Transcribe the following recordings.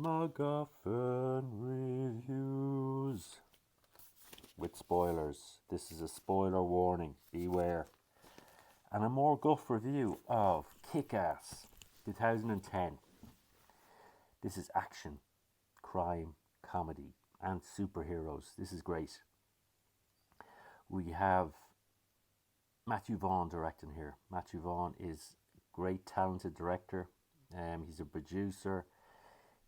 MacGuffin reviews with spoilers. This is a spoiler warning, beware. And a more guff review of Kick-Ass 2010. This is action, crime, comedy, and superheroes. This is great. We have Matthew Vaughn directing here. Matthew Vaughn is a great, talented director. He's a producer.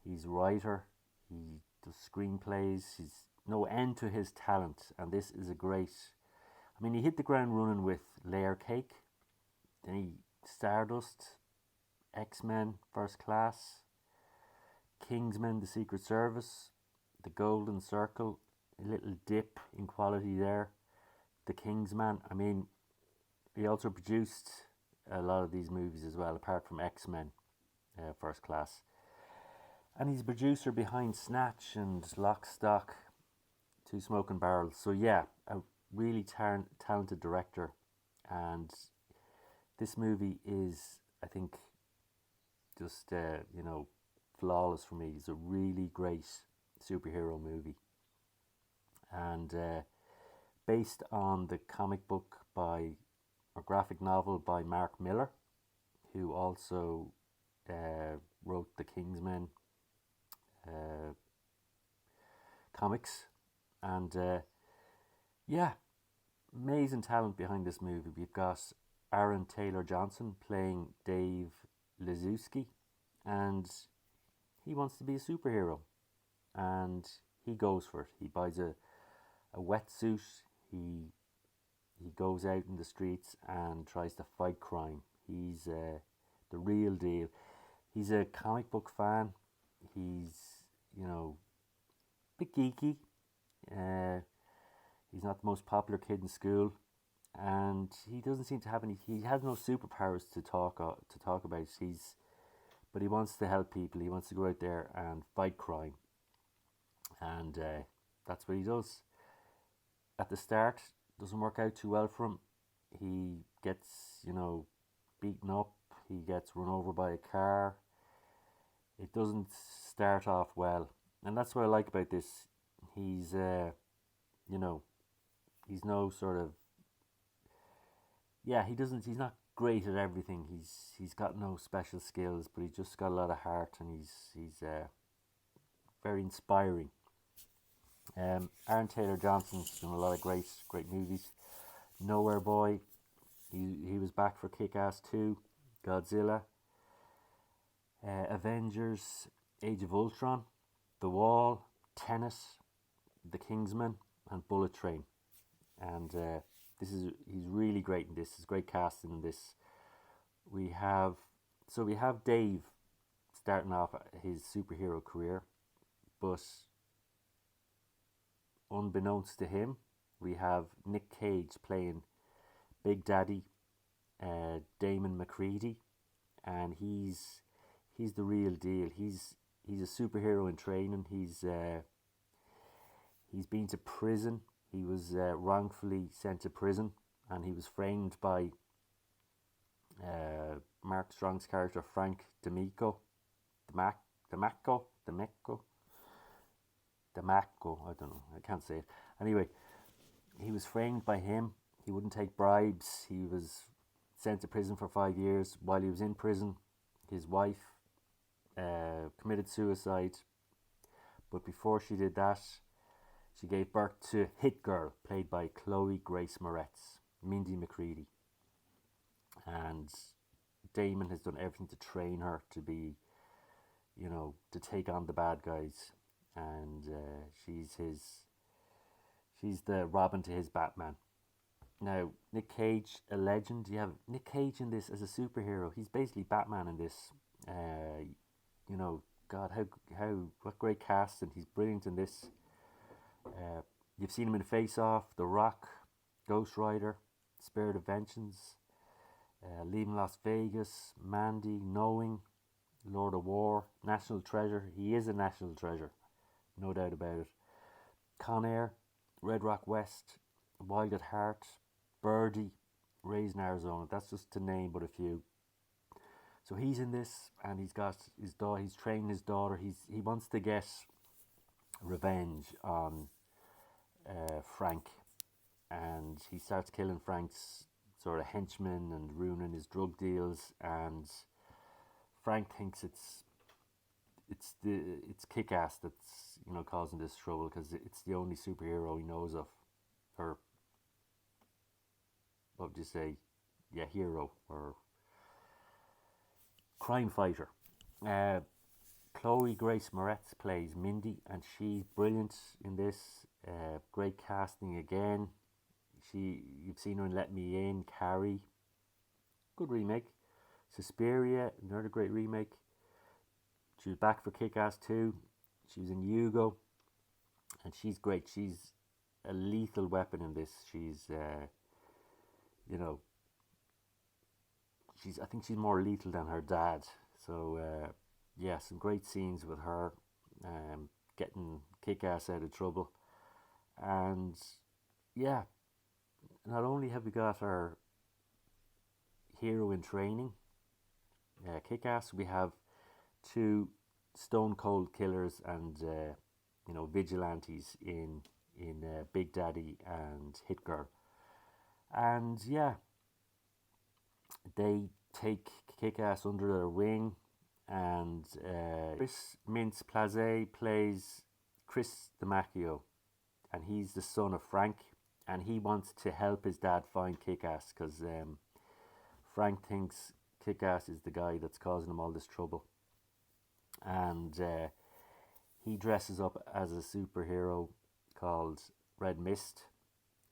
He's a writer. He does screenplays. He's no end to his talent, and this is a great. I mean, he hit the ground running with Layer Cake. Then he Stardust, X-Men, First Class, Kingsman, The Secret Service, The Golden Circle, a little dip in quality there. The Kingsman. I mean, he also produced a lot of these movies as well, apart from X-Men, First Class. And he's a producer behind Snatch and Lock, Stock, Two Smoking Barrels. So yeah, a really talented director. And this movie is, I think, just, flawless for me. It's a really great superhero movie. And based on the comic book or graphic novel by Mark Millar, who also wrote the Kingsman comics. And amazing talent behind this movie. We've got Aaron Taylor Johnson playing Dave Liszewski, and he wants to be a superhero, and he goes for it. He buys a wetsuit. He goes out in the streets and tries to fight crime. He's the real deal. He's a comic book fan. He's, a bit geeky. He's not the most popular kid in school, and he doesn't seem to have any. He has no superpowers to talk about. But he wants to help people. He wants to go out there and fight crime, and that's what he does. At the start, doesn't work out too well for him. He gets, beaten up. He gets run over by a car. It doesn't start off well, and that's what I like about this. He's, he's no sort of. Yeah, he's not great at everything. He's got no special skills, but he's just got a lot of heart, and he's very inspiring. Aaron Taylor Johnson's done a lot of great movies. Nowhere Boy, he was back for Kick-Ass 2, Godzilla, Avengers, Age of Ultron, The Wall, Tennis, The Kingsman, and Bullet Train. And he's really great in this. There's great casting in this. We have Dave starting off his superhero career, but unbeknownst to him, we have Nick Cage playing Big Daddy, Damon McCready, and he's the real deal. He's a superhero in training. He's been to prison. He was wrongfully sent to prison, and he was framed by Mark Strong's character Frank D'Amico, D'Amico. I don't know. I can't say it. Anyway, he was framed by him. He wouldn't take bribes. He was sent to prison for 5 years. While he was in prison, his wife committed suicide. But before she did that, she gave birth to Hit Girl, played by Chloe Grace Moretz, Mindy McCready. And Damon has done everything to train her to be, to take on the bad guys. And she's the Robin to his Batman. Now, Nick Cage, a legend. You have Nick Cage in this as a superhero. He's basically Batman in this. God, what great casting. He's brilliant in this. You've seen him in Face Off, The Rock, Ghost Rider, Spirit of Vengeance, Leaving Las Vegas, Mandy, Knowing, Lord of War, National Treasure. He is a national treasure, no doubt about it. Con Air, Red Rock West, Wild at Heart, Birdie, Raised in Arizona. That's just to name but a few. So he's in this, and he's got his daughter. He's training his daughter. He wants to get revenge on Frank, and he starts killing Frank's sort of henchmen and ruining his drug deals. And Frank thinks it's Kick-Ass that's causing this trouble, because it's the only superhero he knows of, or what would you say, yeah, hero or crime fighter. Uh, Chloe Grace Moretz plays Mindy, and she's brilliant in this. Great casting again. You've seen her in Let Me In, Carrie, good remake. Suspiria, another great remake. She was back for Kick-Ass 2. She was in Hugo, and she's great. She's a lethal weapon in this. She's, you know, I think she's more lethal than her dad. So, yeah, some great scenes with her, getting Kick-Ass out of trouble. And, yeah, not only have we got our hero in training, Kick-Ass, we have two stone cold killers and vigilantes in Big Daddy and Hit Girl. And yeah, they take Kick-Ass under their wing, and Chris Mintz-Plasse plays Chris DiMacchio, and he's the son of Frank, and he wants to help his dad find Kick-Ass, because Frank thinks Kick-Ass is the guy that's causing him all this trouble. And he dresses up as a superhero called Red Mist,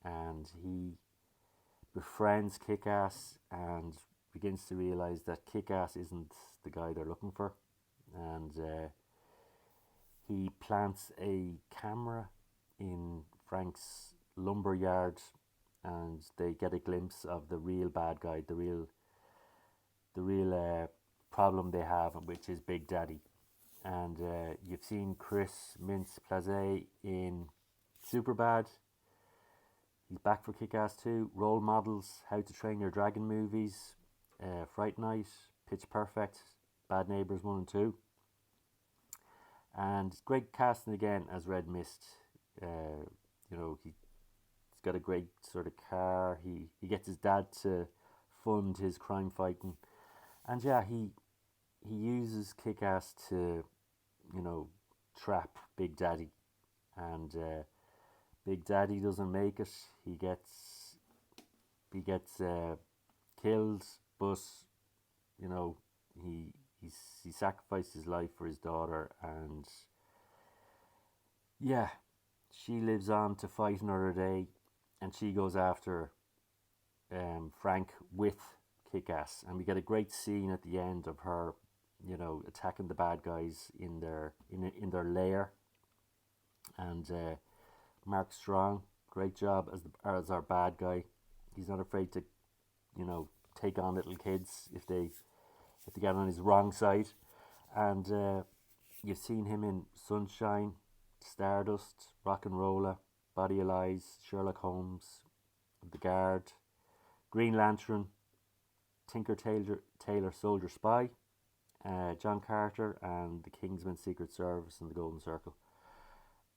and he befriends Kick-Ass and begins to realize that Kick-Ass isn't the guy they're looking for. And he plants a camera in Frank's lumber yard, and they get a glimpse of the real bad guy, the real problem they have, which is Big Daddy. And you've seen Chris Mintz-Plasse in Superbad. He's back for Kick-Ass 2. Role models, How to Train Your Dragon movies, Fright Night, Pitch Perfect, Bad Neighbours 1 and 2. And great casting again as Red Mist. He's got a great sort of car. He gets his dad to fund his crime fighting. And yeah, he uses Kick-Ass to, trap Big Daddy. And Big Daddy doesn't make it. He gets killed, but he sacrificed his life for his daughter, and yeah, she lives on to fight another day, and she goes after Frank with Kick-Ass, and we get a great scene at the end of her, attacking the bad guys in their lair. And Mark Strong, great job as our bad guy. He's not afraid to, take on little kids if they get on his wrong side. And you've seen him in Sunshine, Stardust, Rock and Roller, Body of Lies, Sherlock Holmes, The Guard, Green Lantern, Tinker Tailor Soldier Spy, John Carter, and the Kingsman Secret Service and the Golden Circle.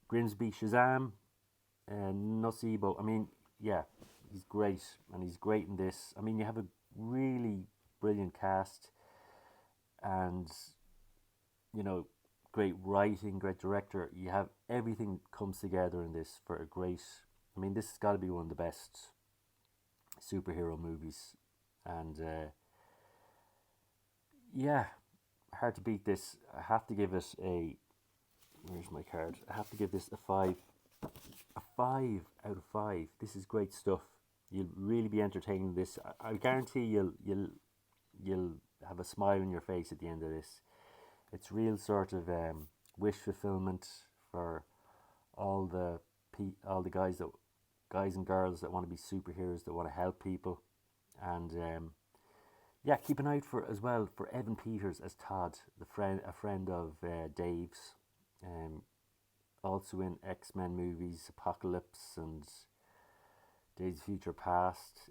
Grimsby Shazam, Nocebo. I mean, yeah, he's great, and he's great in this. I mean, you have a really brilliant cast, and great writing, great director. You have everything comes together in this for a great. I mean, this has got to be one of the best superhero movies, and yeah, hard to beat this. I have to give it a. Where's my card? I have to give this a 5. A 5 out of 5. This is great stuff. You'll really be entertaining this. I guarantee you'll have a smile on your face at the end of this. It's real sort of wish fulfillment for all the guys and girls that want to be superheroes, that want to help people. And yeah, keep an eye out for as well for Evan Peters as Todd, a friend of Dave's. Also in X-Men movies, Apocalypse and Days of Future Past,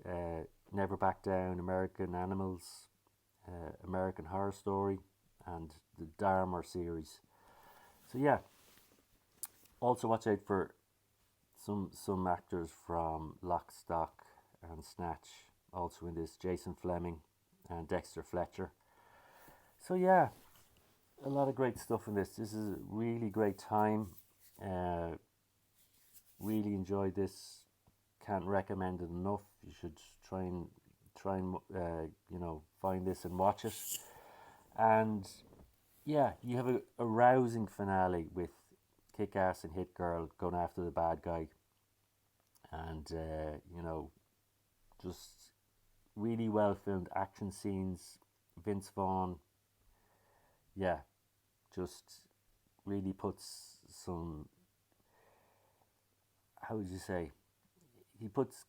Never Back Down, American Animals, American Horror Story, and the Dahmer series. So yeah, also watch out for some actors from Lock, Stock, and Snatch. Also in this, Jason Fleming and Dexter Fletcher. So yeah, a lot of great stuff in this. This is a really great time. Uh, really enjoyed this. Can't recommend it enough. You should try and find this and watch it. And yeah, you have a rousing finale with Kick Ass and Hit Girl going after the bad guy, and just really well filmed action scenes. Vince Vaughn, yeah, just really puts some. How would you say? He puts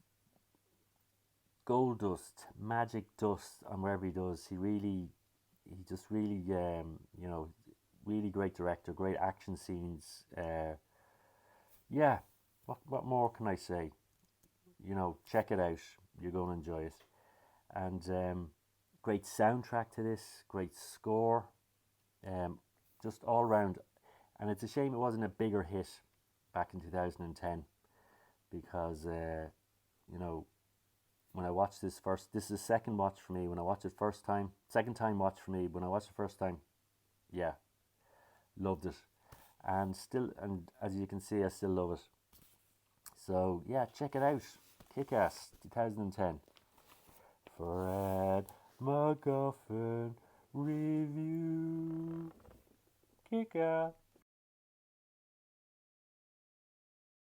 gold dust, magic dust on wherever he does. He just really, really great director, great action scenes. Yeah, what more can I say? Check it out. You're going to enjoy it. And great soundtrack to this, great score, just all round. And it's a shame it wasn't a bigger hit back in 2010 because, when I watched this is the second watch for me. When I watched it second time watch for me. When I watched it first time, yeah, loved it. And as you can see, I still love it. So yeah, check it out. Kick-Ass 2010. Fred MacGuffin review. Kick-Ass.